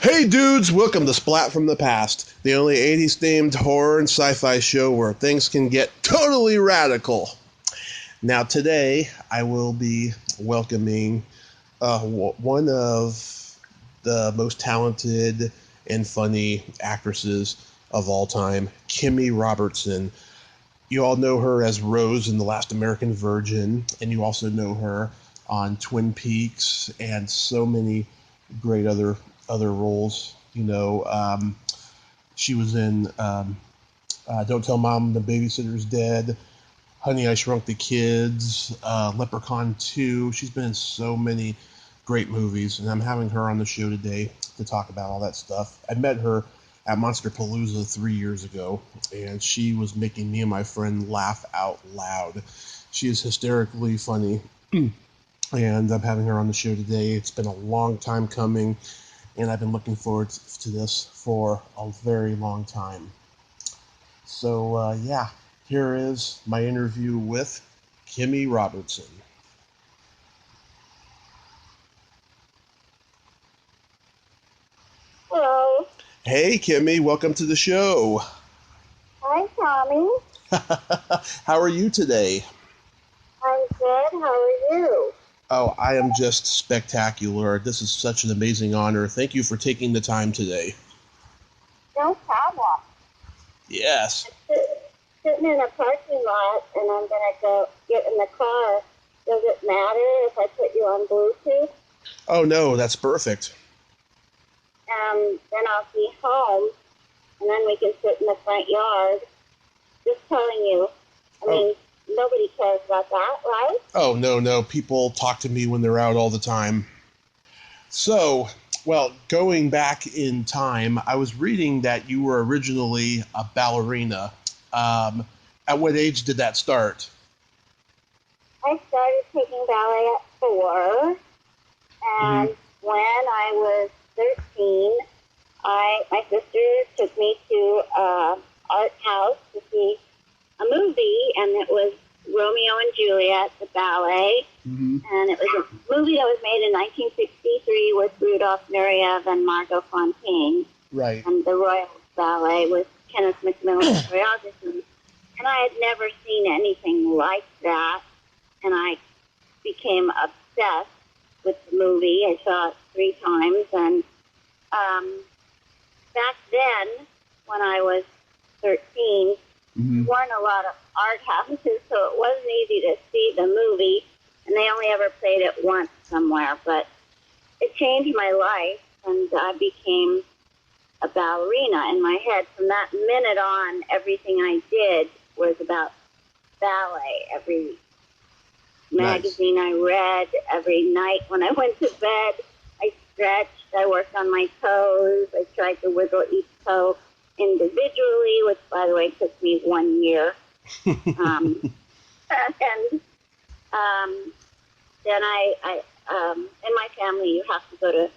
Hey dudes, welcome to Splat from the Past, the only 80s themed horror and sci-fi show where things can get totally radical. Now today I will be welcoming one of the most talented and funny actresses of all time, Kimmy Robertson. You all know her as Rose in The Last American Virgin, and you also know her on Twin Peaks and so many great other roles. She was in Don't Tell Mom the Babysitter's Dead, Honey, I Shrunk the Kids, Leprechaun 2. She's been in so many great movies, and I'm having her on the show today to talk about all that stuff. I met her at Monsterpalooza 3 years ago, and she was making me and my friend laugh out loud. She is hysterically funny, and I'm having her on the show today. It's been a long time coming, and I've been looking forward to this for a very long time. So, here is my interview with Kimmy Robertson. Hello. Hey, Kimmy, welcome to the show. Hi, Tommy. How are you today? I'm good. How are you? Oh, I am just spectacular. This is such an amazing honor. Thank you for taking the time today. No problem. Yes. I'm sitting in a parking lot, and I'm going to go get in the car. Does it matter if I put you on Bluetooth? Oh, no, that's perfect. Then I'll be home, and then we can sit in the front yard. Just telling you. I mean, nobody cares about that, right? Oh, no. People talk to me when they're out all the time. So, well, going back in time, I was reading that you were originally a ballerina. At what age did that start? I started taking ballet at 4, and when I was 13, my sister took me to an art house to see a movie, and it was Romeo and Juliet, the ballet. And it was a movie that was made in 1963 with Rudolph Nureyev and Margot Fonteyn. Right. And the Royal Ballet with Kenneth McMillan's choreography. And I had never seen anything like that, and I became obsessed with the movie. I saw it 3 times, and back then, when I was 13, there weren't a lot of art houses, so it wasn't easy to see the movie, and they only ever played it once somewhere. But it changed my life, and I became a ballerina in my head. From that minute on, everything I did was about ballet. Every magazine I read, every night when I went to bed, I stretched, I worked on my toes, I tried to wiggle each toe individually, which, by the way, took me 1 year. Then in my family, you have to go to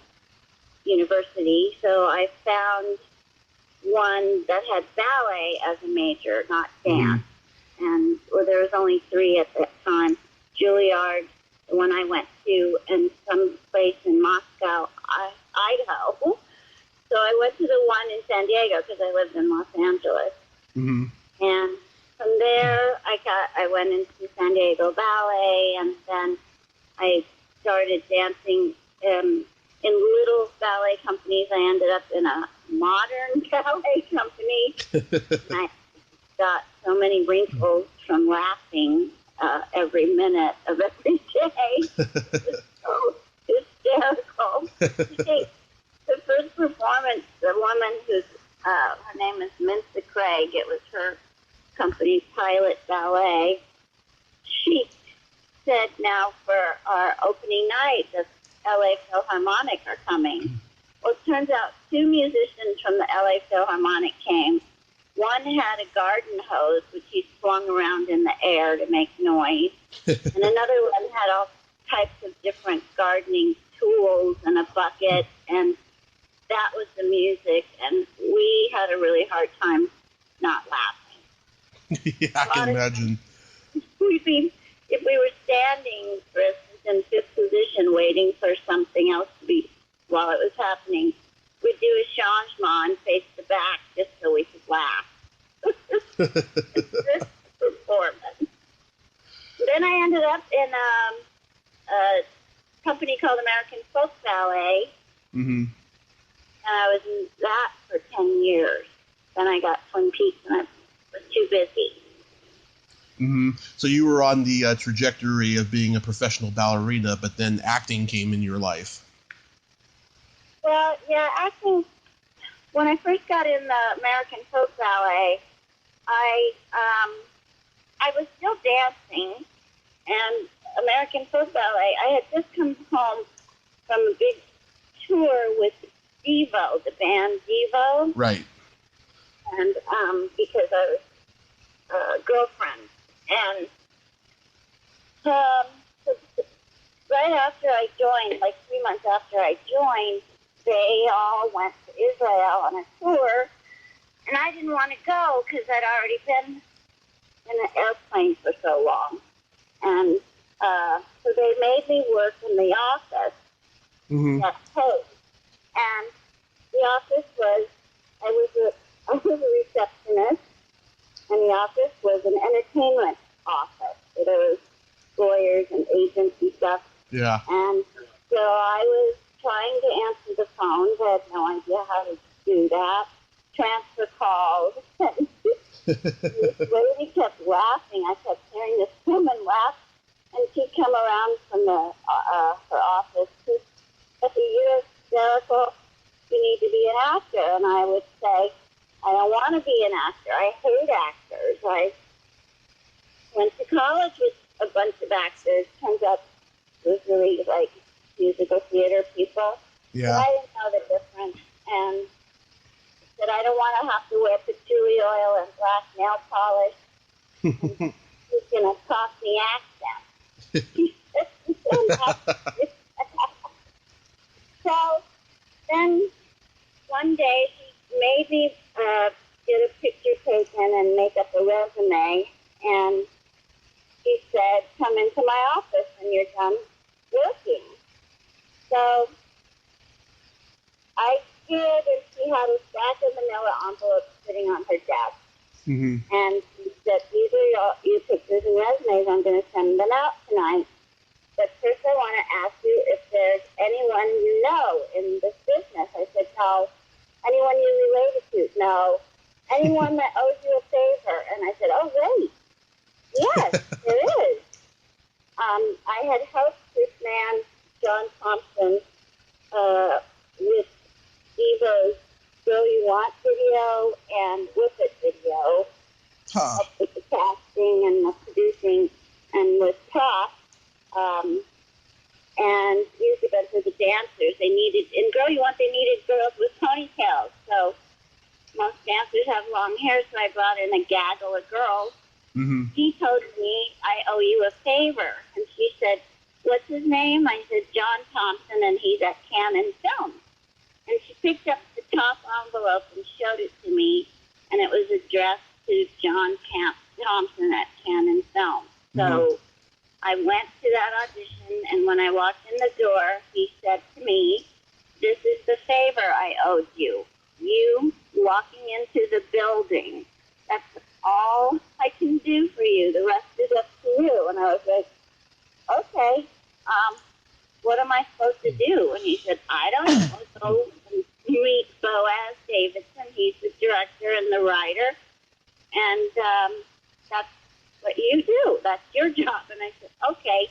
university, so I found one that had ballet as a major, not dance. And there was only 3 at that time. Juilliard, the one I went to, and some place in Moscow, Idaho. So I went to the one in San Diego because I lived in Los Angeles. And from there, I went into San Diego Ballet, and then I started dancing in little ballet companies. I ended up in a modern ballet company. I got so many wrinkles from laughing every minute of every day. It's so hysterical. The first performance, the woman who's, her name is Minsta Craig, it was her company's pilot ballet. She said, now for our opening night, the LA Philharmonic are coming. Well, it turns out 2 musicians from the LA Philharmonic came. One had a garden hose, which he swung around in the air to make noise. And another one had all types of different gardening tools and a bucket, and that was the music, and we had a really hard time not laughing. Yeah, I can imagine. If we were standing, for instance, in fifth position waiting for something else to be, while it was happening, we'd to do a changement and face the back just so we could laugh. This performance. Then I ended up in a company called American Folk Ballet, Mm-hmm. and I was in that for 10 years. Then I got Twin Peaks, and I was too busy. Mm-hmm. So you were on the trajectory of being a professional ballerina, but then acting came in your life. Well, yeah, acting. When I first got in the American Folk Ballet, I was still dancing, and American Folk Ballet. I had just come home from a big tour with Devo, the band Devo, Right. and because I was a girlfriend, and so right after I joined, like 3 months after I joined, they all went to Israel on a tour, and I didn't want to go because I'd already been in an airplane for so long. And so they made me work in the office at Post. And the office was, I was a receptionist, and the office was an entertainment office. So there was lawyers and agents and stuff. Yeah. And so I was trying to answer the phones. I had no idea how to do that. Transfer calls. This lady kept laughing. I kept hearing this woman laugh, and she'd come around from her office. If you're hysterical, you need to be an actor. And I would say, I don't want to be an actor. I hate actors. I went to college with a bunch of actors. Turns out it was really like musical theater people. Yeah. But I didn't know the difference. And that I don't want to have to wear patchouli oil and black nail polish. He's going to talk the accent. So then one day he made me get a picture taken and make up a resume. And he said, come into my office when you're done working. So I did, and she had a stack of manila envelopes sitting on her desk. Mm-hmm. And she said, these are your pictures and resumes. I'm going to send them out tonight. But first I want to ask you if there's anyone you know in this business. I said, no. Anyone you related to? No. Anyone that owes you a favor? And I said, oh, wait. Yes, there is. I had helped this man, John Thompson, with Evo's Girl You Want video and Whip It video, with the casting and the producing and with props. And used a bunch of the dancers. They needed, in Girl You Want, they needed girls with ponytails. So most dancers have long hair, so I brought in a gaggle of girls. Mm-hmm. He told me, I owe you a favor. And she said, what's his name? I said, John Thompson, and he's at Canon Film. And she picked up the top envelope and showed it to me, and it was addressed to John Thompson at Canon Film. So I went to that audition, and when I walked in the door, he said to me, this is the favor I owed you. You walking into the building. That's all I can do for you. The rest is up to you. And I was like, okay, what am I supposed to do? And he said, I don't know. Go and meet Boaz Davidson. He's the director and the writer. And that's what you do. That's your job. And I said, okay.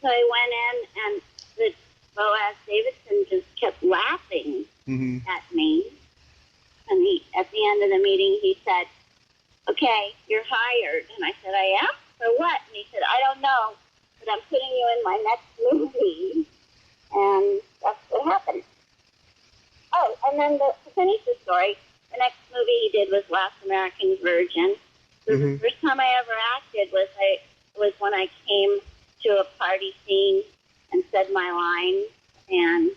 So I went in, and the Boaz Davidson just kept laughing at me. And he, at the end of the meeting, he said, okay, you're hired. And I said, I am? For what? And he said, I don't know, but I'm putting you in my next movie. And that's what happened. Oh, and then to finish the story, the next movie he did was Last American Virgin. So the first time I ever acted was when I came to a party scene and said my line, and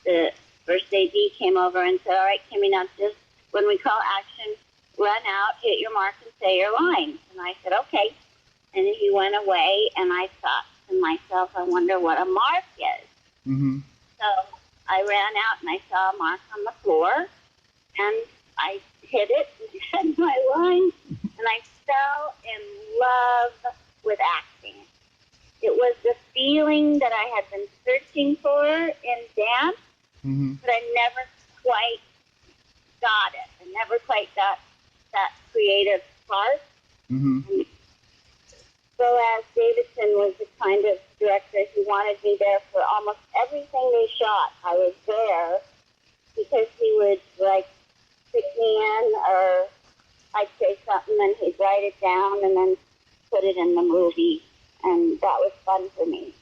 the first AD came over and said, all right, Kimmy, now just when we call action, run out, hit your mark, and say your line. And I said, okay. And he went away, and I thought to myself, I wonder what a mark is. So I ran out and I saw a mark on the floor, and I hit it and said my line, and I fell in love with acting. It was the feeling that I had been searching for in dance, but I never quite got it. I never quite got that creative spark. Boaz Davidson was the kind of director who wanted me there for almost everything they shot. I was there because he would, like, pick me in, or I'd say something and he'd write it down and then put it in the movie, and that was fun for me.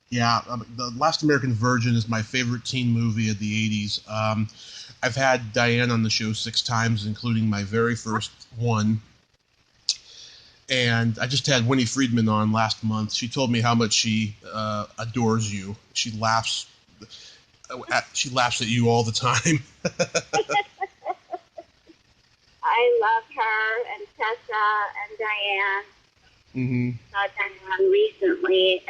Yeah, The Last American Virgin is my favorite teen movie of the 80s. I've had Diane on the show 6 times, including my very first one. And I just had Winnie Friedman on last month. She told me how much she adores you. She laughs at you all the time. I love her and Tessa and Diane. Saw Diane recently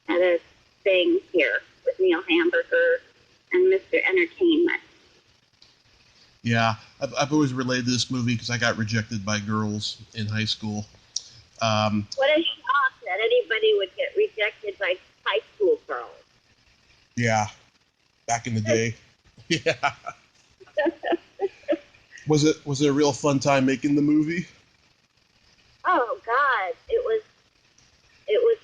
at a thing here with Neil Hamburger and Mr. Entertainment. Yeah, I've always related to this movie because I got rejected by girls in high school. What a shock that anybody would get rejected by high school girls. Yeah, back in the day. Yeah. Was it a real fun time making the movie? Oh God, it was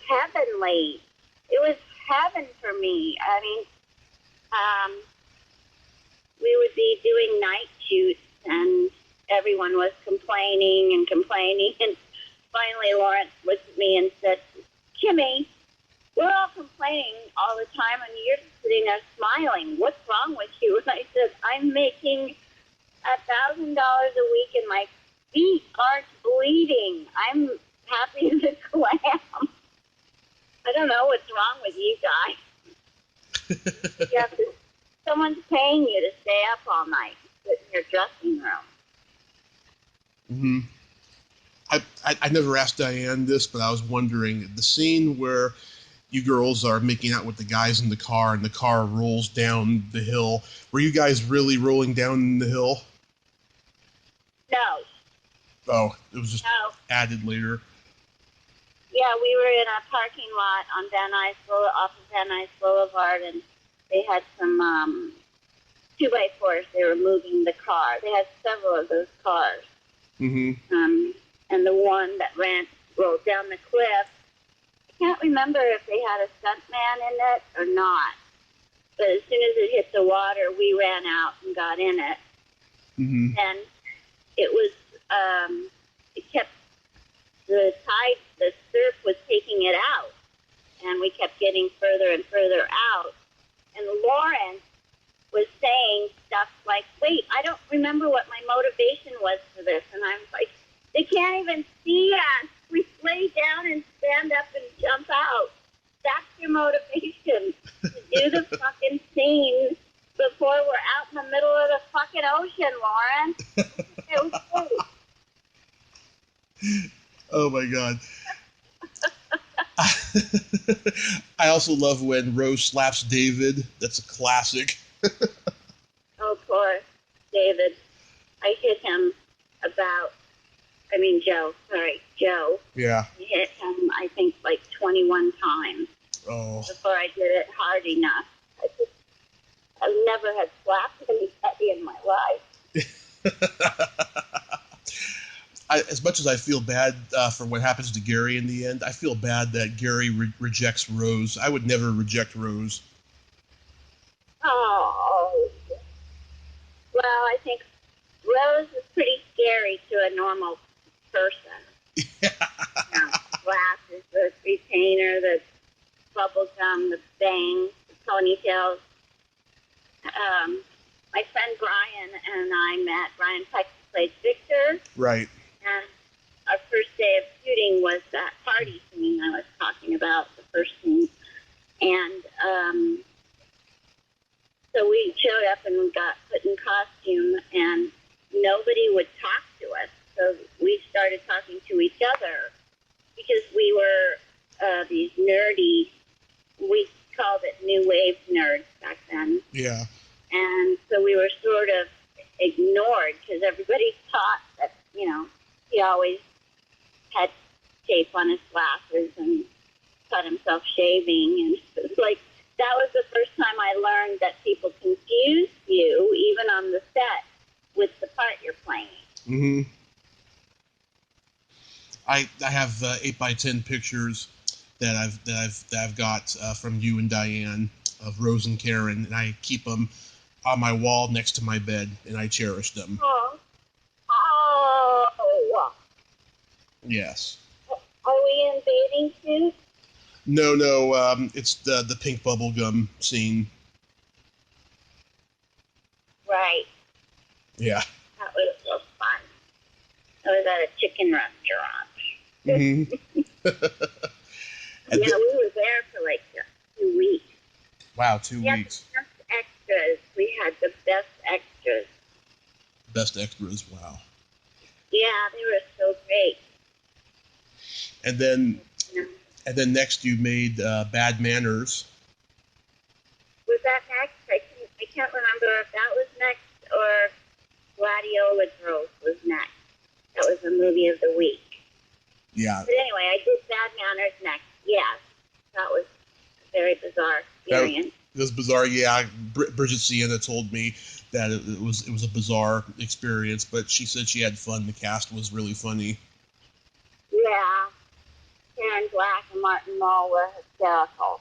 heavenly. It was heaven for me. I mean, we would be doing night shoots, and everyone was complaining, and finally Lawrence looked at me and said, "Kimmy, we're all complaining all the time, and you're sitting there smiling. What's wrong with you?" And I said, "I'm making $1,000 a week, and my feet aren't bleeding. I'm happy as a clam. I don't know what's wrong with you guys. Someone's paying you to stay up all night, sit in your dressing room." I never asked Diane this, but I was wondering, the scene where you girls are making out with the guys in the car and the car rolls down the hill, were you guys really rolling down the hill? No. Oh, it was just added later. Yeah, we were in a parking lot on off of Van Nuys Boulevard, and they had some 2x4s. They were moving the car. They had several of those cars. And the one that rolled down the cliff, I can't remember if they had a stuntman in it or not. But as soon as it hit the water, we ran out and got in it. And it was, it kept, the surf was taking it out. And we kept getting further and further out. And Lawrence was saying stuff like, "Wait, I don't remember what my motivation was for this." And I'm like, "They can't even see us. We lay down and stand up and jump out. That's your motivation, to do the fucking scene before we're out in the middle of the fucking ocean, Lawrence." It was great. Oh my God. I also love when Rose slaps David. That's a classic. Oh, poor David. I hit him Joe. Yeah. I hit him, I think, like 21 times before I did it hard enough. I've never had slapped anybody in my life. As much as I feel bad for what happens to Gary in the end, I feel bad that Gary rejects Rose. I would never reject Rose. Oh. Well, I think Rose is pretty scary to a normal person. Glasses, the retainer, the bubble gum, the bangs, the ponytails. My friend Brian and I met. Brian Peck played Victor. Right. And our first day of shooting was that party scene I was talking about, the first scene. And so we showed up and we got put in costume, and nobody would talk to us. So we started talking to each other because we were these nerdy. We called it New Wave nerds back then. Yeah. And so we were sort of ignored because everybody thought that, he always had tape on his glasses and cut himself shaving. And it was like, that was the first time I learned that people confuse you, even on the set, with the part you're playing. Mm-hmm. I have 8x10 pictures that I've got from you and Diane of Rose and Karen, and I keep them on my wall next to my bed, and I cherish them. Oh. Yes. Are we in bathing suits? No, it's the pink bubble gum scene. Right. Yeah. That was so fun. I was at a chicken restaurant. Mm-hmm. Yeah, we were there for like 2 weeks. Wow, 2 weeks. The best extras. We had the best extras. Best extras, wow. Yeah, they were so great. And then next you made Bad Manners. Was that next? I can't remember if that was next or Gladiola Girls was next. That was the movie of the week. Yeah. But anyway, I did Bad Manners next. Yes. That was a very bizarre experience. It was bizarre, yeah. Bridget Sienna told me that it was a bizarre experience, but she said she had fun. The cast was really funny. Yeah. Karen Black and Martin Mull were hysterical.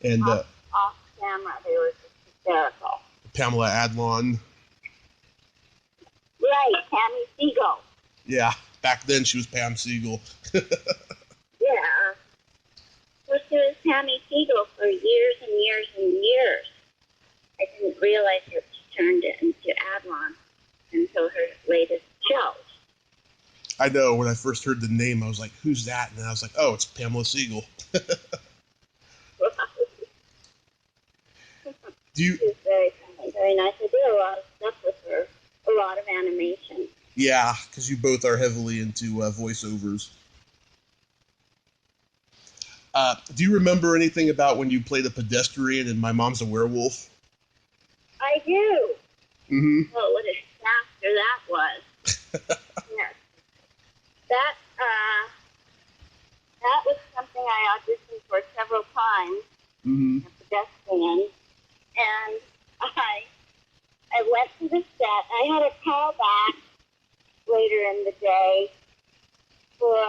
And off camera, they were just hysterical. Pamela Adlon. Right, Tammy Siegel. Yeah, back then she was Pam Siegel. Yeah. Well, she was Tammy Siegel for years and years and years. I didn't realize that she turned it into Adlon until her latest show. I know, when I first heard the name, I was like, who's that? And I was like, oh, it's Pamela Siegel. She was very funny, very nice. I did a lot of stuff with her, a lot of animation. Yeah, because you both are heavily into voiceovers. Do you remember anything about when you played a pedestrian in My Mom's a Werewolf? I do. Mm-hmm. Oh, what a disaster that was. Yes. That was something I auditioned for several times, Mm-hmm. a pedestrian, and I went to the set. I had a call back later in the day for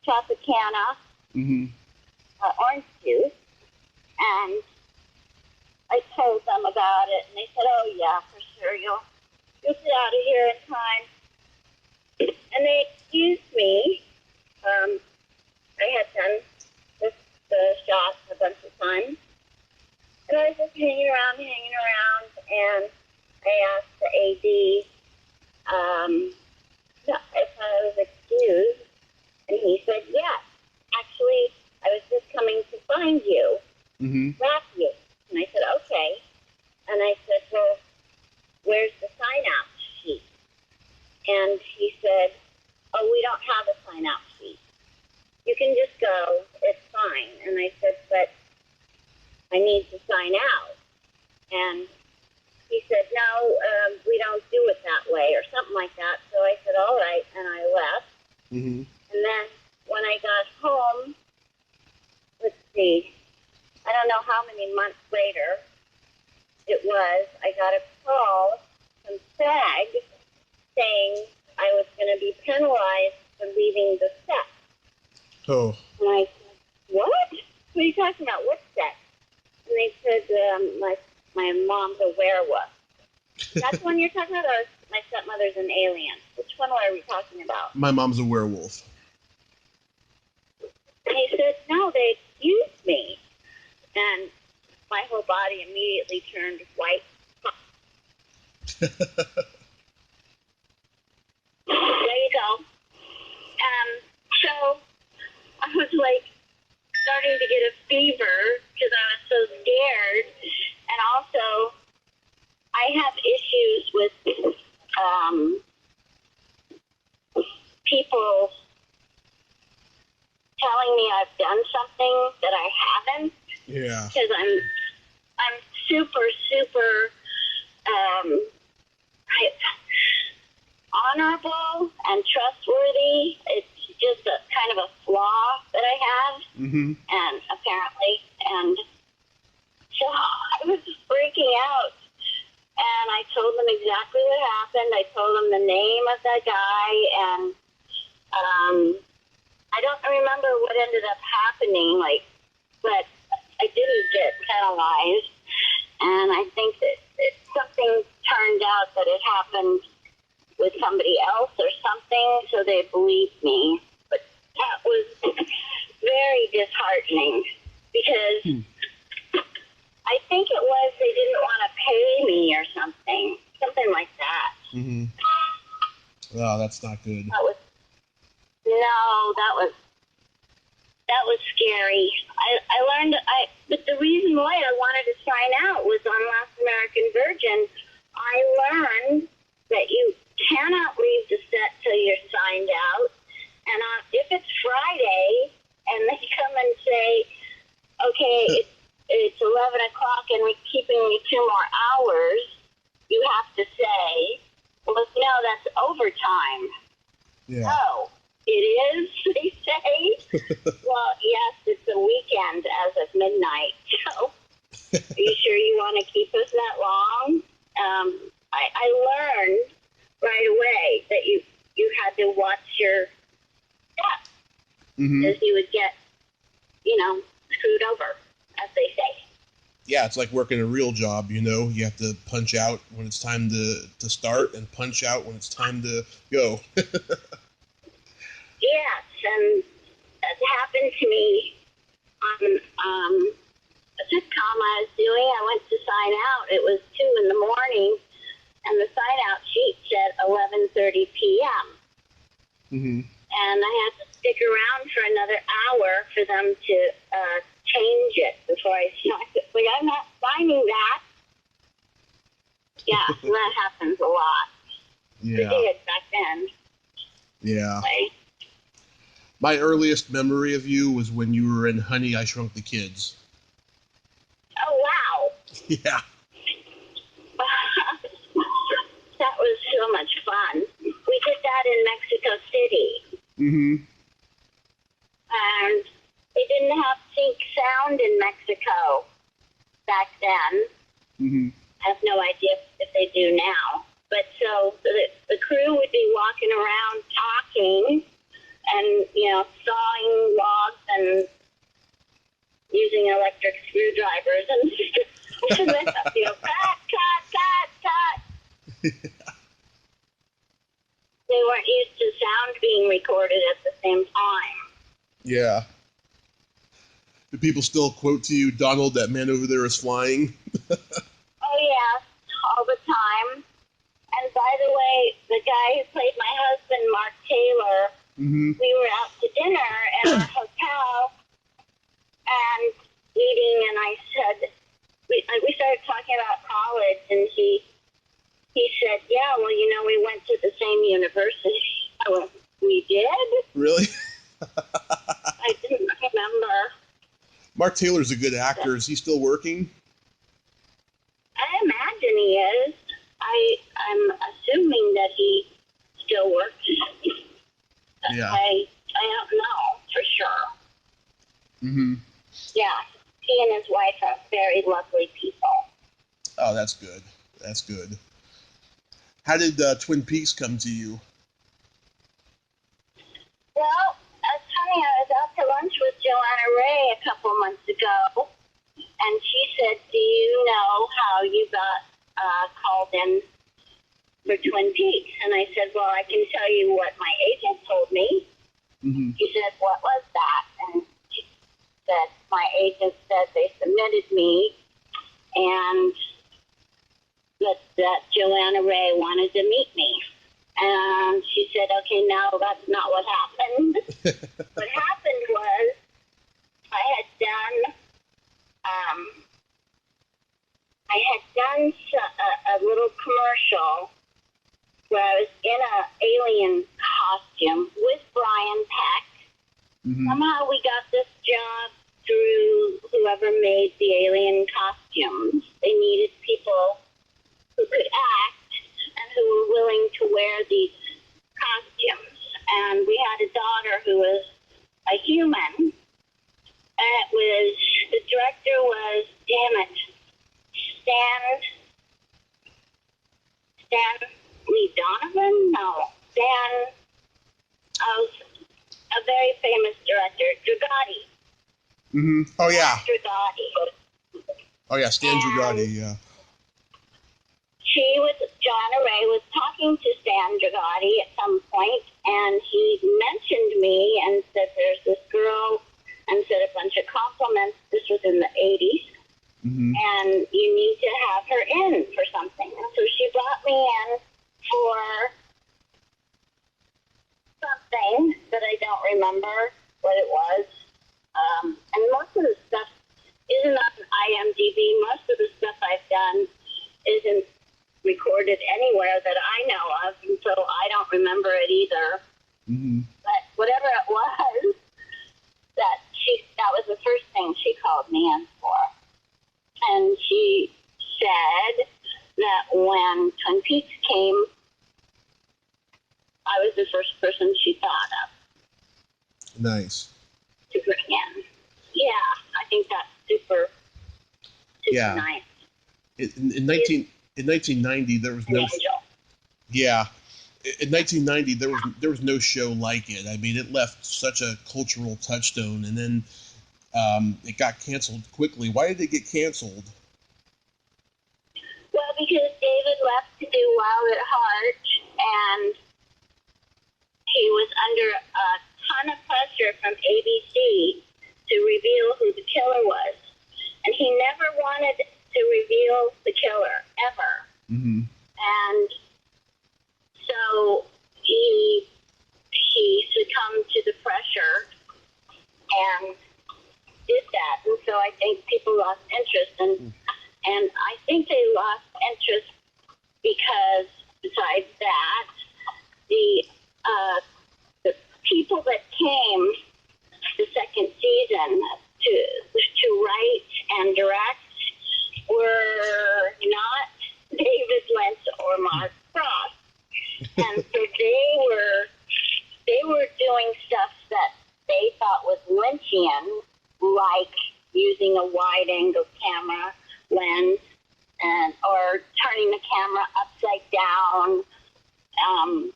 Tropicana, Mm-hmm. orange juice, and I told them about it, and they said, "Oh yeah, for sure, you'll get out of here in time." And they excused me. I had done the shots a bunch of times, and I was just hanging around, and I asked the AD if I was excused, and he said yes. Actually, I was just coming to find you, wrap you. And I said, okay. And I said, well, where's the sign-out sheet? And he said, oh, we don't have a sign-out sheet. You can just go. It's fine. And I said, but I need to sign out. And he said, no, we don't do it that way, or something like that. So I said, all right, and I left. Mm-hmm. And then when I got home, let's see, I don't know how many months later it was, I got a call from SAG saying I was going to be penalized for leaving the set. Oh. And I said, what? What are you talking about? What set? And they said, my mom's a werewolf. That's the one you're talking about, or my stepmother's an alien? Which one are we talking about? My Mom's a Werewolf. And he said, no, they excused me. And my whole body immediately turned white. There you go. So I was like starting to get a fever because I was so scared. And also, I have issues with people telling me I've done I'm super, super honorable and trustworthy. It's just a kind of a flaw that I have, and apparently, and so I was freaking out. And I told them exactly what happened. I told them the name of that guy, and I don't remember what ended up happening, but I didn't get penalized. And I think that something turned out that it happened with somebody else or something, so they believed me. But that was very disheartening because I think it was they didn't want to pay me or something like that. Oh, that's not good. That was scary. I learned, but the reason why I wanted to sign out was on Last American Virgin. I learned that you cannot leave the set till you're signed out. And if it's Friday and they come and say, okay, it's 11 o'clock and we're keeping you 2 more hours, you have to say, well, no, that's overtime. Yeah. Oh, it is, they say? Well, yes, it's a weekend as of midnight. So, are you sure you want to keep us that long? I learned right away that you had to watch your steps, because you would get, screwed over, as they say. Yeah, it's like working a real job, You have to punch out when it's time to start and punch out when it's time to go. Yes, and that happened to me on a sitcom I was doing. I went to sign out. It was 2 in the morning, and the sign-out sheet said 11:30 p.m. And I had to stick around for another hour for them to change it before I signed it. Like, I'm not signing that. Yeah, so that happens a lot. Yeah. I did back then. Yeah. Like, my earliest memory of you was when you were in Honey, I Shrunk the Kids. oh, wow. Yeah. That was so much fun. We did that in Mexico City. And they didn't have sync sound in Mexico back then. I have no idea if they do now. But so the crew would be walking around talking and, sawing logs and using electric screwdrivers and cut. They weren't used to sound being recorded at the same time. Yeah. Do people still quote to you, Donald, that man over there is flying? Oh, yes, all the time. And by the way, the guy who played my husband, Mark Taylor, we were out to dinner at our hotel and eating, and I said, we started talking about college, and he said, yeah, well, we went to the same university. I went, we did? Really? I didn't remember. Mark Taylor's a good actor. Is he still working? I imagine he is. I'm assuming that he still works. Yeah. I don't know for sure. Yeah. He and his wife are very lovely people. Oh, that's good. That's good. How did Twin Peaks come to you? Well, funny, I was out to lunch with Joanna Ray a couple months ago, and she said, do you know how you got called in for Twin Peaks? And I said, well, I can tell you what my agent told me. She said, what was that? And she said, my agent said they submitted me, and that Joanna Ray wanted to meet me. And she said, okay, no, that's not what happened. What happened was I had done a little commercial where I was in an alien costume with Brian Peck. Somehow we got this job through whoever made the alien costumes. They needed people who could act and who were willing to wear these costumes. And we had a daughter who was a human. The director was, damn it, Stanley Donovan? No, a very famous director, Dragati. Mm-hmm. Oh, yeah. Dragati. Oh, yeah, Stan Dragati, yeah. John Array was talking to Stan Dragati at some point, and he mentioned me and said there's this girl, and said a bunch of compliments. This was in the 80s. Mm-hmm. And you need to have her in for something. And so she brought me in for something that I don't remember what it was. And most of the stuff isn't on IMDb. Most of the stuff I've done isn't recorded anywhere that I know of, and so I don't remember it either. Mm-hmm. But whatever it was, that was the first thing she called me in for. And she said that when Twin Peaks came, I was the first person she thought of. Nice. To bring in. Yeah, I think that's super nice. In 1990, there was no... Angel. Yeah. In 1990, there was no show like it. I mean, it left such a cultural touchstone, and then it got canceled quickly. Why did it get canceled? Well, because David left to do Wild at Heart, and he was under a ton of pressure from ABC to reveal who the killer was. And he never wanted to reveal the killer, ever. Mm-hmm. And so he succumbed to the pressure and did that. And so I think people lost interest. And I think they lost interest because, besides that, the people that came the second season to write and direct were not David Lynch or Mark Frost. And so they were doing stuff that they thought was Lynchian, like using a wide-angle camera lens or turning the camera upside down,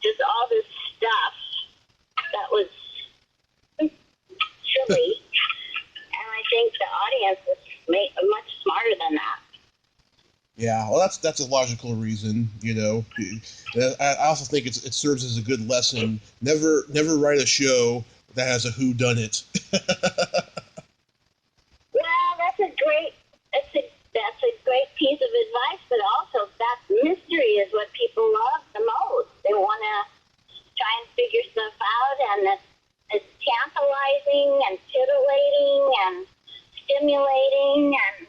just all this stuff that was silly. And I think the audience was much smarter than that. Yeah, well, that's a logical reason, you know. I also think it serves as a good lesson. Never write a show that has a whodunit. Well, that's a great piece of advice, but also that mystery is what people love the most. They want to try and figure stuff out, and it's tantalizing and titillating and stimulating, and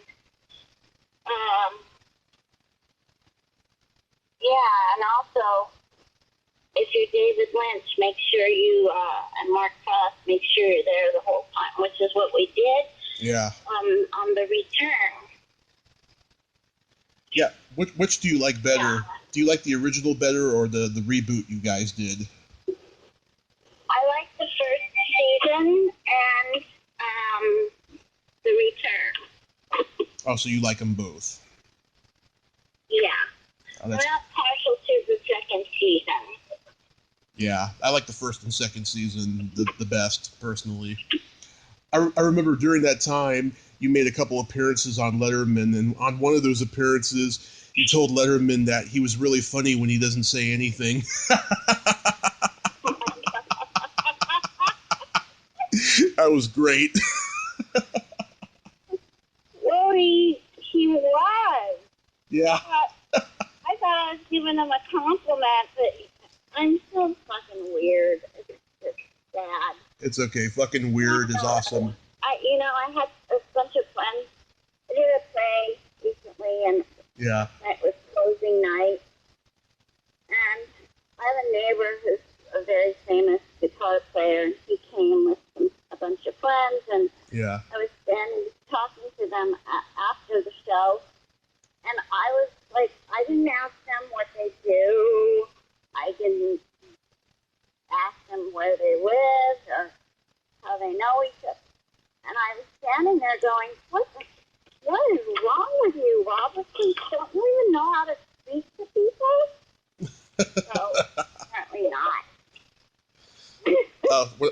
and also, if you're David Lynch, make sure you and Mark Frost, make sure you're there the whole time, which is what we did. Yeah. On the return. Yeah. Which do you like better? Yeah. Do you like the original better or the reboot you guys did? I like the first season and the return. Oh, so you like them both? Yeah. Oh, I'm not partial to the second season. Yeah, I like the first and second season the best, personally. I remember during that time, you made a couple appearances on Letterman, and on one of those appearances, you told Letterman that he was really funny when he doesn't say anything. That was great. Well, he was. Yeah. I thought I was giving him a compliment, but I'm so fucking weird. It's bad. It's okay. Fucking weird is awesome. I had a bunch of friends. I did a play recently, and yeah, it was closing night. And I have a neighbor who's a very famous guitar player, and he came with a bunch of friends, and yeah, I was standing them after the show, and I was like, I didn't ask them what they do. I didn't ask them where they live or how they know each other. And I was standing there going, what is wrong with you, Robertson? Don't you even know how to speak to people? So, apparently not.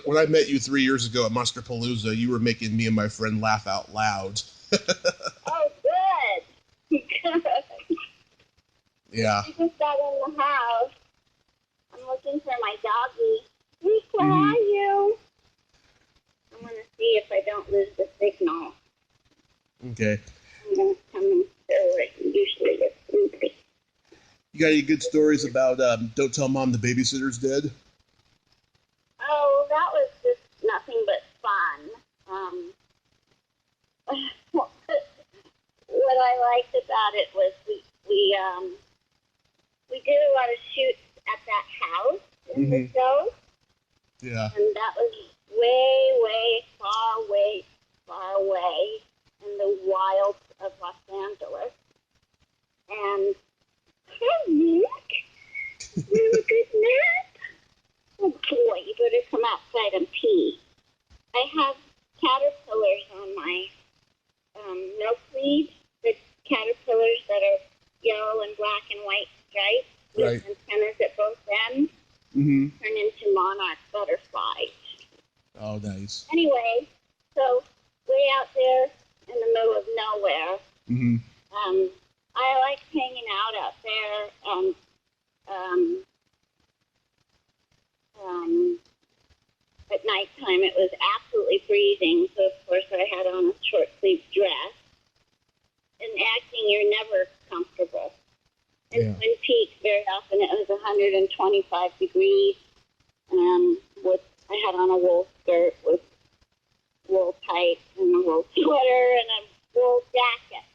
When I met you 3 years ago at Monsterpalooza, you were making me and my friend laugh out loud. Oh, good. Good. Yeah. I just got in the house. I'm looking for my doggie. Nick, where are you? I'm going to see if I don't lose the signal. Okay. I'm going to come in so I can usually get sleepy. You got any good stories about Don't Tell Mom the Babysitter's Dead? Oh, that was just nothing but fun. What I liked about it was we did a lot of shoots at that house in the show. Yeah. And that was way far away in the wilds of Los Angeles. And, hey, Nick, you have a good nap? Oh, boy, you better come outside and pee. I have caterpillars on my milkweed, the caterpillars that are yellow and black and white stripes with antennas at both ends, turn into monarch butterflies. Oh, nice. Anyway, so way out there in the middle of nowhere, I like hanging out there, and at nighttime it was absolutely freezing, so of course I had on a short-sleeved dress. In acting, you're never comfortable. In Twin Peaks, very often it was 125 degrees, and I had on a wool skirt with wool tights and a wool sweater and a wool jacket.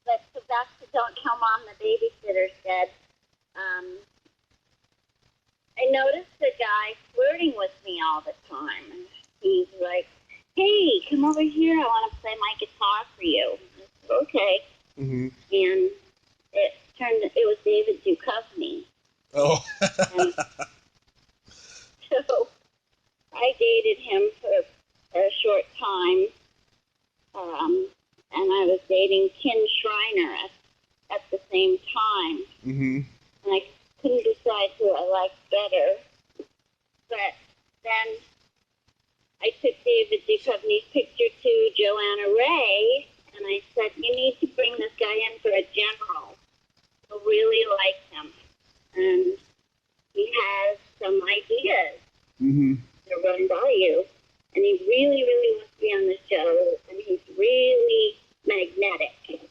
But so back to Don't Tell Mom the Babysitter's Dead. I noticed a guy flirting with me all the time. He's like, hey, come over here. I want to play my guitar for you. I said, okay. And it was David Duchovny. Oh. And so I dated him for a short time. And I was dating Kim Schreiner at the same time. And I couldn't decide who I liked better. But then I took David Duchovny's picture to Joanna Ray, and I said, you need to bring this guy in for a general. I really like him. And he has some ideas to run by you. And he really, really wants to be on the show, and he's really magnetic.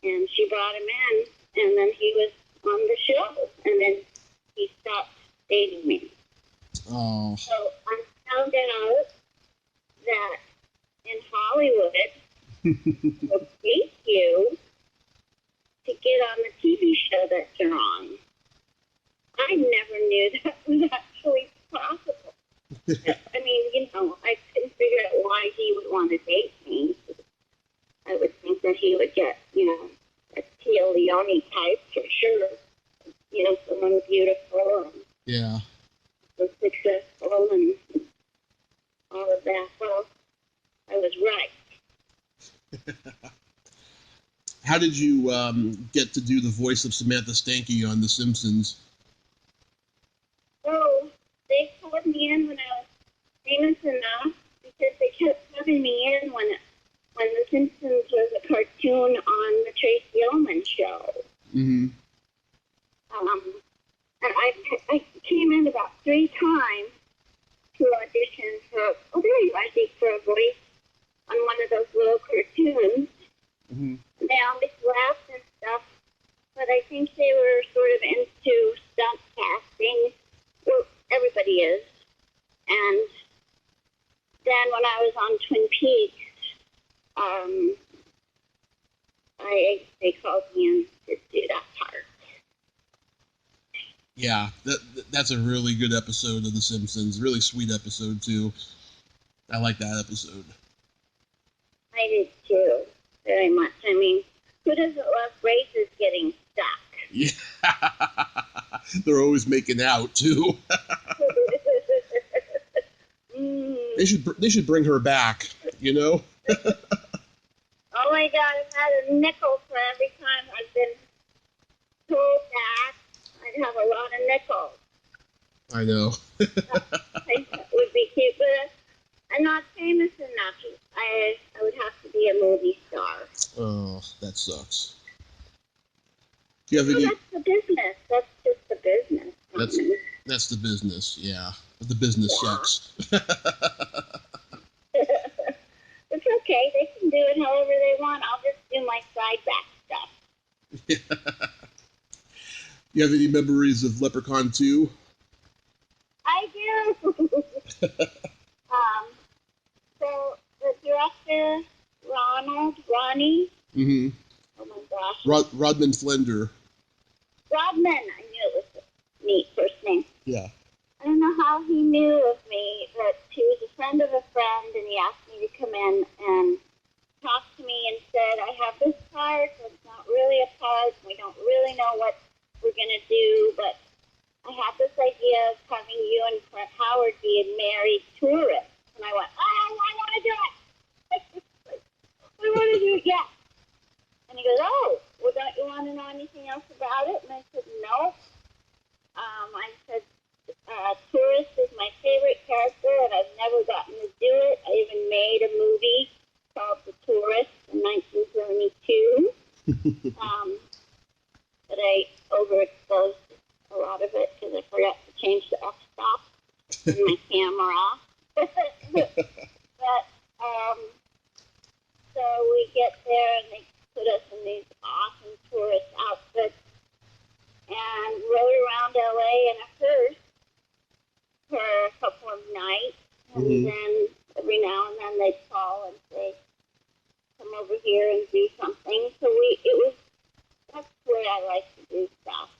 And she brought him in, and then he was on the show, and then he stopped dating me. Oh. So I found out that in Hollywood, they'll pay you to get on the TV show that you're on. I never knew that was actually possible. I mean, I couldn't figure out why he would want to date me. I would think that he would get, a Tia Leone type for sure. Someone beautiful and successful and all of that. Well, I was right. How did you get to do the voice of Samantha Stanky on The Simpsons? Oh, they called me in when I was famous enough because they kept having me in when The Simpsons was a cartoon on the Tracy Ullman show. And I came in about 3 times to audition for a voice on one of those little cartoons. They always laughed and stuff, but I think they were sort of into stunt casting. Well, everybody is. And then when I was on Twin Peaks, they called me in to do that part. Yeah, that's a really good episode of The Simpsons. Really sweet episode, too. I like that episode. I did too, very much. I mean, who doesn't love races getting stuck? Yeah. They're always making out too. They should bring her back, you know? Oh my God, I've had a nickel for every time I've been told that. I'd have a lot of nickels. I know. That would be cute, but I'm not famous enough. I would have to be a movie star. Oh, that sucks. Do you have No, any? that's the business. That's just the business. That's the business, yeah. But the business sucks. It's okay. They can do it however they want. I'll just do my side back stuff. You have any memories of Leprechaun 2? I do. So the director, Ronnie. Mm-hmm. Oh my gosh. Rodman Flender. Rodman. I knew it was a neat first name. Yeah. I don't know how he knew of me, but he was a friend of a friend, and he asked me to come in and talk to me and said, I have this part, so it's not really a part, we don't really know what we're going to do, but I have this idea of having you and Clint Howard be a married tourist. And I went, oh, I want to do it. I want to do it, yeah. And he goes, oh, well, don't you want to know anything else about it? And I said, no. I said, tourist is my favorite character, and I've never gotten to do it. I even made a movie called The Tourist in 1972. But I overexposed a lot of it because I forgot to change the f-stop in my camera. But, so we get there, and they put us in these awesome tourist outfits and rode around LA in a hearse for a couple of nights, and then every now and then they'd call and say, come over here and do something. So that's the way I like to do stuff,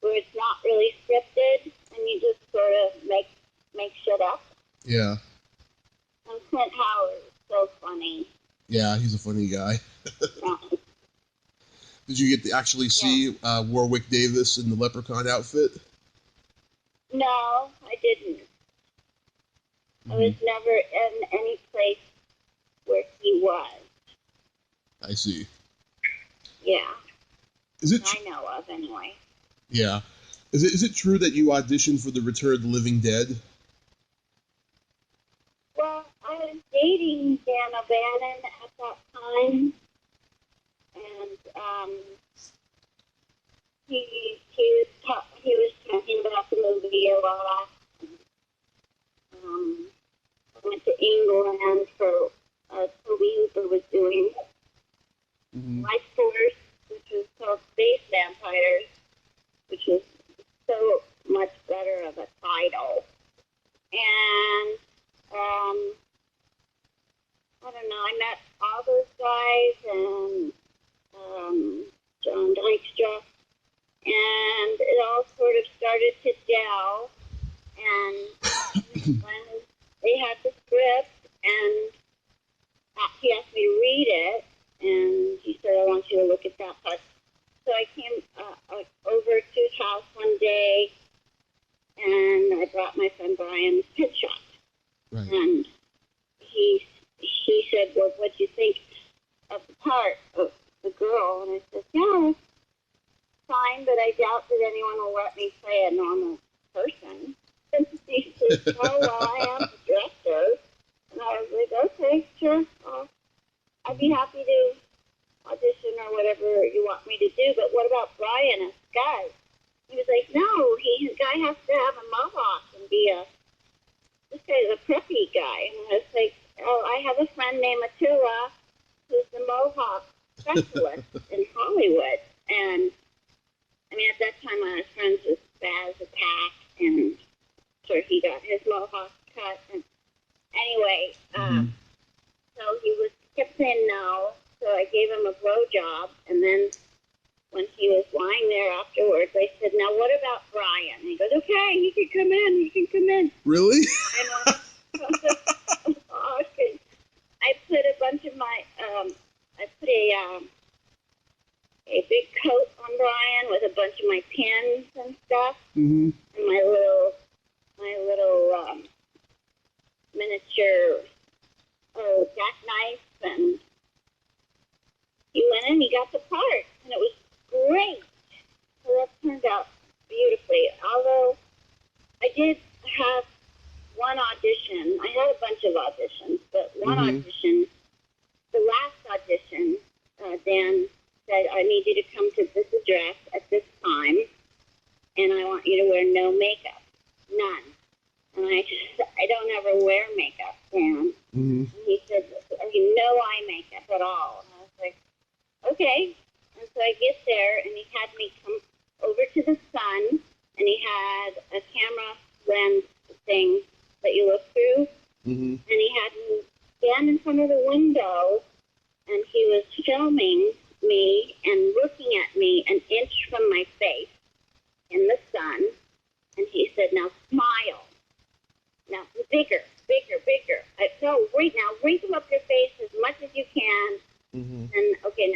where it's not really scripted, and you just sort of make shit up. Yeah. And Clint Howard is so funny. Yeah, he's a funny guy. Did you get to actually see Warwick Davis in the Leprechaun outfit? No, I didn't. I was never in any place where he was. I see. Yeah. Is it? I know of, anyway. Yeah. Is it true that you auditioned for the Return of the Living Dead? Well, I was dating Dan O'Bannon at that time, and he was talking about the movie a lot. I went to England for Toby Hooper was doing Life Force, which was called Space Vampires, which was so much better of a title. And I don't know, I met all those guys and John Dykstra, and it all sort of started to gel. And when they had the script, and he asked me to read it, and he said, I want you to look at that part. So I came over to his house one day, and I brought my friend Brian's headshot. Right. And he said, well, what'd you think of the part of the girl? And I said, yeah, it's fine, but I doubt that anyone will let me play a normal person. And he said, oh, well, I am the director. And I was like, okay, sure. I'd be happy to audition or whatever you want me to do, but what about Brian as Guy? He was like, no, Guy has to have a mohawk and be this guy's a preppy guy. And I was like, oh, I have a friend named Attila who's the mohawk specialist in Hollywood. And, I mean, at that time I was friends with Baz Attack, and so he got his mohawk cut. And anyway, so he kept saying no, so I gave him a blowjob, and then when he was lying there afterwards, I said, now what about Brian? And he goes, okay, he can come in. Really? and I put a bunch of my, I put a big coat on Brian with a bunch of my pins and stuff, and my little miniature jackknife, and he went in, he got the part, and it was great. So that turned out beautifully. Although I did have one audition. I had a bunch of auditions, but one audition, the last audition, Dan said, I need you to come to this address at this time, and I want you to wear no makeup. None. And I don't ever wear makeup, Dan. And he said, no eye makeup at all. And I was like, okay. And so I get there, and he had me come over to the sun, and he had a camera lens thing that you look through, and he had me stand in front of the window, and he was filming me and looking at me an inch from my face in the sun, and he said, now smile. Now, bigger, bigger, bigger. No, right now, wrinkle up your face as much as you can, and okay,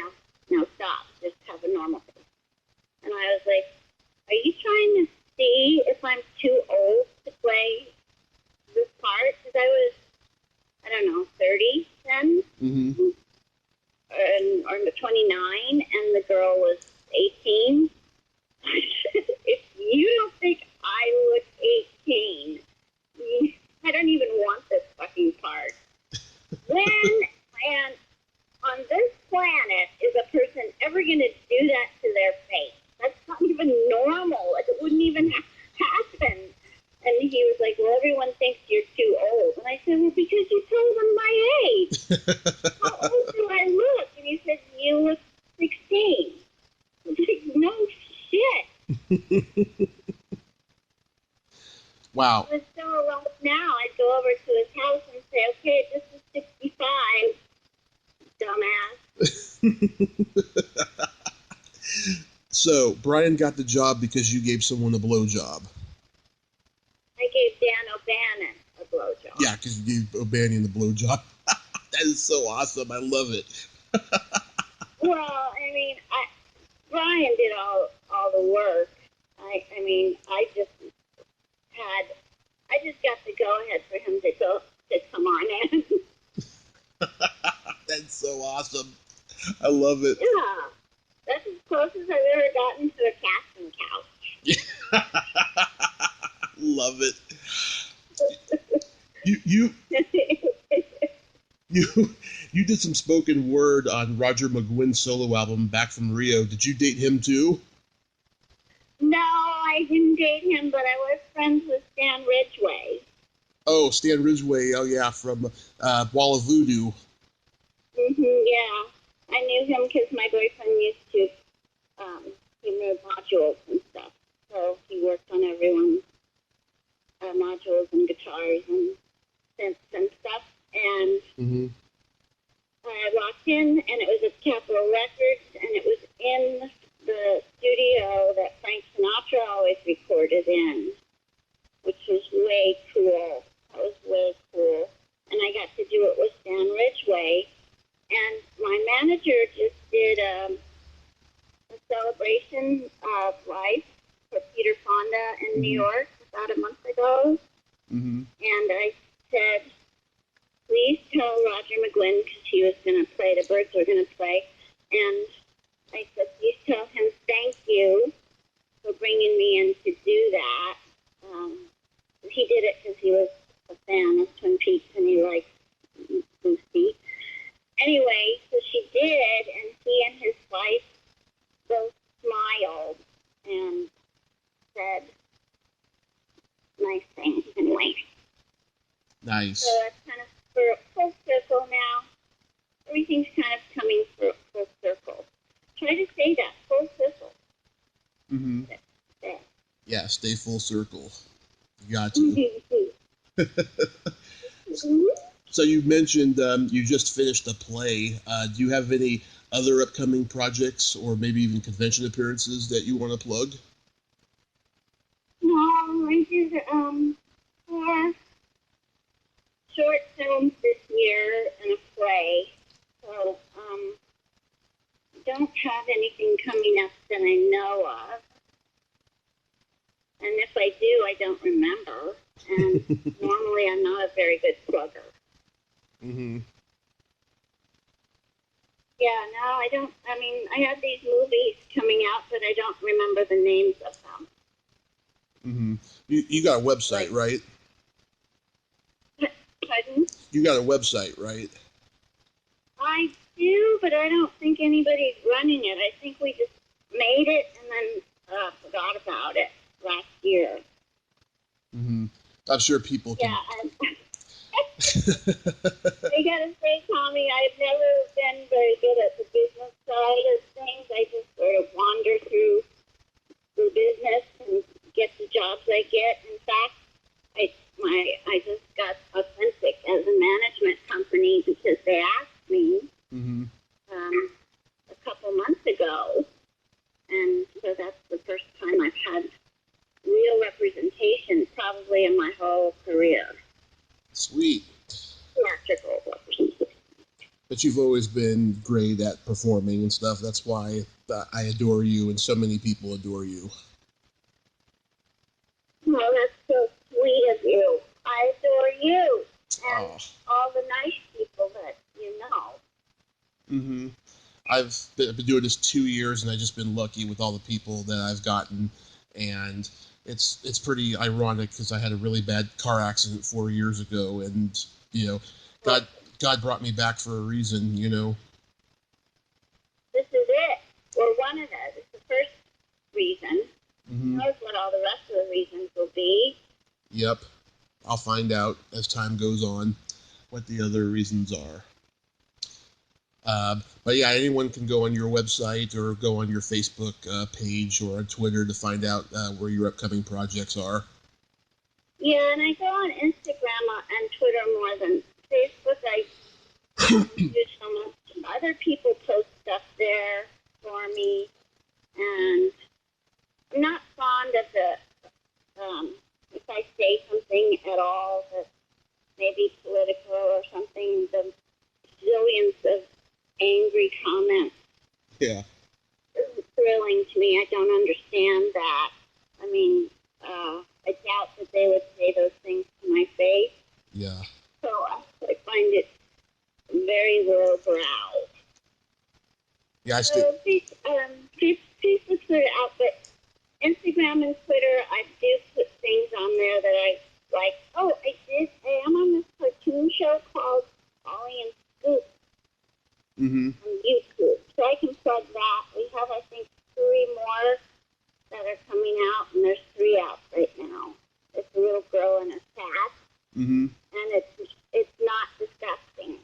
now stop. Just have a normal face. And I was like, are you trying to see if I'm too old to play this part? Because I was, I don't know, 30 then, or 29, and the girl was 18. If you don't think I look 18, I don't even want this fucking part. When and on this planet is a person ever going to do that to their face? That's not even normal. It wouldn't even happen. And he was like, well, everyone thinks you're too old. And I said, well, because you told them my age. How old do I look? And he said, you look 16. I was like, no shit. Wow. If I was still alive now, I'd go over to his house and say, okay, this is 65, dumbass. So, Brian got the job because you gave someone a blowjob. I gave Dan O'Bannon a blowjob. Yeah, because you gave O'Bannon the blowjob. That is so awesome. I love it. Well, I mean, Brian did all the work. I mean, I just got the go-ahead for him to come on in. That's so awesome. I love it. Yeah. That's as close as I've ever gotten to a casting couch. Love it. You did some spoken word on Roger McGuinn's solo album Back from Rio. Did you date him too? No, I didn't date him, but I was friends with Stan Ridgway. Oh, Stan Ridgway. Oh, yeah, from Wall of Voodoo. Yeah. I knew him because my boyfriend used to, he made modules and stuff. So he worked on everyone's modules and guitars and synths and stuff. And I walked in, and it was at Capitol Records, and it was in the studio that Frank Sinatra always recorded in, which was way cool. That was way cool. And I got to do it with Stan Ridgway. And my manager just did a celebration of life for Peter Fonda in New York about a month ago. And I said, please tell Roger McGuinn, because he was going to play, the Birds were going to play, and I said, please tell him thank you for bringing me in to do that. He did it because he was a fan of Twin Peaks and he liked Lucy. Anyway, so she did, and he and his wife both smiled and said nice things anyway. Nice. So that's kind of full circle now. Everything's kind of coming full circle. Try to say that, full circle. Yeah, stay full circle. You got to. So you mentioned you just finished a play. Do you have any other upcoming projects or maybe even convention appearances that you want to plug? No, I did, short films this year and a play. So, don't have anything coming up that I know of. And if I do, I don't remember. And normally I'm not a very good plugger. Mm-hmm. Yeah, no, I don't. I mean, I have these movies coming out, but I don't remember the names of them. Mm-hmm. You got a website, right? Pardon? You got a website, right? I do, but I don't think anybody's running it. I think we just made it and then forgot about it last year. Mm-hmm. I'm sure people can. Yeah, I gotta say, Tommy, I've never been very good at the business side of things. I just sort of wander through the business and get the jobs I get. In fact, I just got Authentic as a management company because they asked me Mm-hmm. a couple months ago, and so that's the first time I've had real representation probably in my whole career. Sweet. Theatrical representation. But you've always been great at performing and stuff. That's why I adore you, and so many people adore you. Well, that's so sweet of you. I adore you and all the nice people that you know. Mm-hmm. I've been doing this 2 years, and I've just been lucky with all the people that I've gotten, and it's pretty ironic because I had a really bad car accident 4 years ago, and God brought me back for a reason, This is it. Well, one of those. It's the first reason. Mm-hmm. Who knows what all the rest of the reasons will be? Yep. I'll find out as time goes on what the other reasons are. But yeah, anyone can go on your website or go on your Facebook page or on Twitter to find out where your upcoming projects are. Yeah, and I go on Instagram and Twitter more than Facebook. I do so much. Other people post stuff there for me, and I'm not fond of the, if I say something at all that may be political or something, the zillions of angry comments. Yeah. It's thrilling to me. I don't understand that. I mean, I doubt that they would say those things to my face. Yeah. So I find it very lowbrow. Yeah, So Facebook's sort of out, but Instagram and Twitter, I do put things on there that I like. Oh, I am on this cartoon show called Ollie and Scoop Mm-hmm. on YouTube. So I can plug that. We have, I think, 3 more that are coming out, and there's 3 out right now. It's a little girl and a cat, Mm-hmm. and it's not disgusting.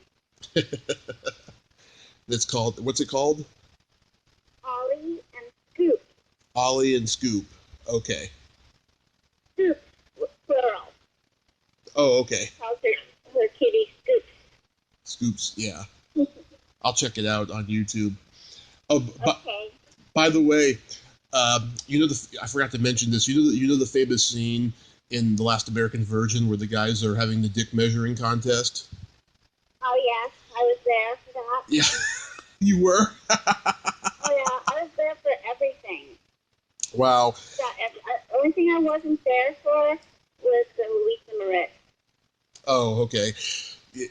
What's it called? Ollie and Scoop. Ollie and Scoop. Okay. Scoop, plural. Oh, okay. Calls her kitty Scoop. Scoops, yeah. I'll check it out on YouTube. Oh, Okay. by the way, I forgot to mention this. You know the famous scene in The Last American Virgin where the guys are having the dick measuring contest? Oh, yes. I was there for that. Yeah. You were? Oh, yeah. I was there for everything. Wow. The only thing I wasn't there for was the Lisa Moritz. Oh, okay.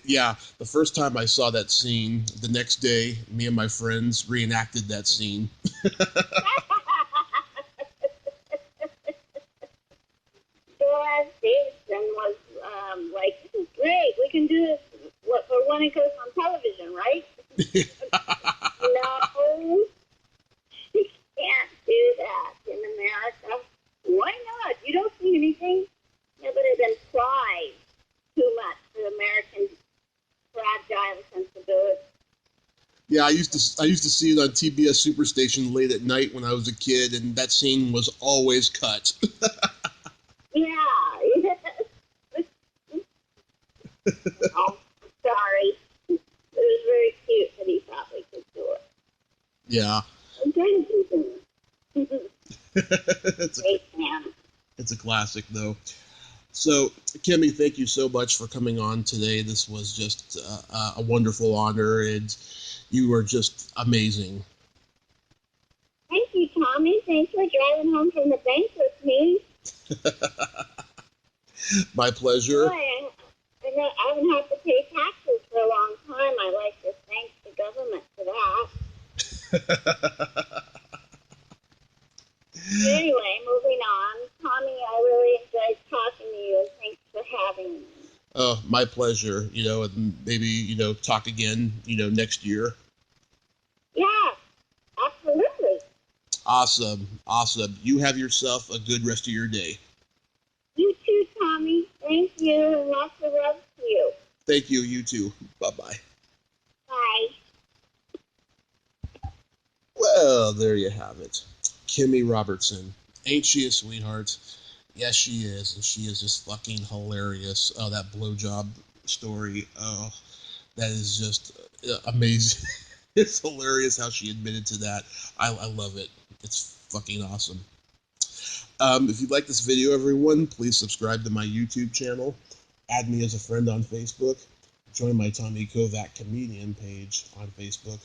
Yeah, the first time I saw that scene, the next day, me and my friends reenacted that scene. Boaz Davidson was like, this is great. We can do this for when it goes on television, right? No, you can't do that in America. Why not? You don't see anything. Yeah, but it implies too much for American fragile sensibility. Yeah, I used to see it on TBS Superstation late at night when I was a kid, and that scene was always cut. Yeah. Oh, sorry. It was very cute that he thought we could do it. Yeah. Great man. It's a classic, though. So, Kimmy, thank you so much for coming on today. This was just a wonderful honor, and you were just amazing. Thank you, Tommy. Thanks for driving home from the bank with me. My pleasure. Boy, I haven't had to pay taxes for a long time. I like to thank the government for that. Anyway, moving on. Tommy, I really enjoyed talking to you, and thanks for having me. Oh, my pleasure. And maybe, talk again, next year. Yeah, absolutely. Awesome. Awesome. You have yourself a good rest of your day. You too, Tommy. Thank you, and lots of love to you. Thank you. You too. Bye-bye. Bye. Well, there you have it. Kimmy Robertson. Ain't she a sweetheart? Yes, she is, and she is just fucking hilarious. Oh, that blowjob story. Oh, that is just amazing. It's hilarious how she admitted to that. I love it. It's fucking awesome. If you like this video, everyone, please subscribe to my YouTube channel. Add me as a friend on Facebook. Join my Tommy Kovac comedian page on Facebook.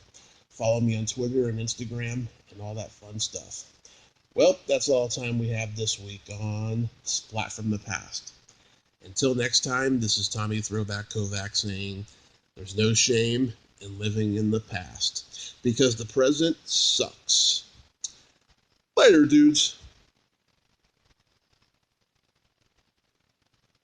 Follow me on Twitter and Instagram and all that fun stuff. Well, that's all the time we have this week on Splat from the Past. Until next time, this is Tommy Throwback Kovac saying, there's no shame in living in the past, because the present sucks. Later, dudes.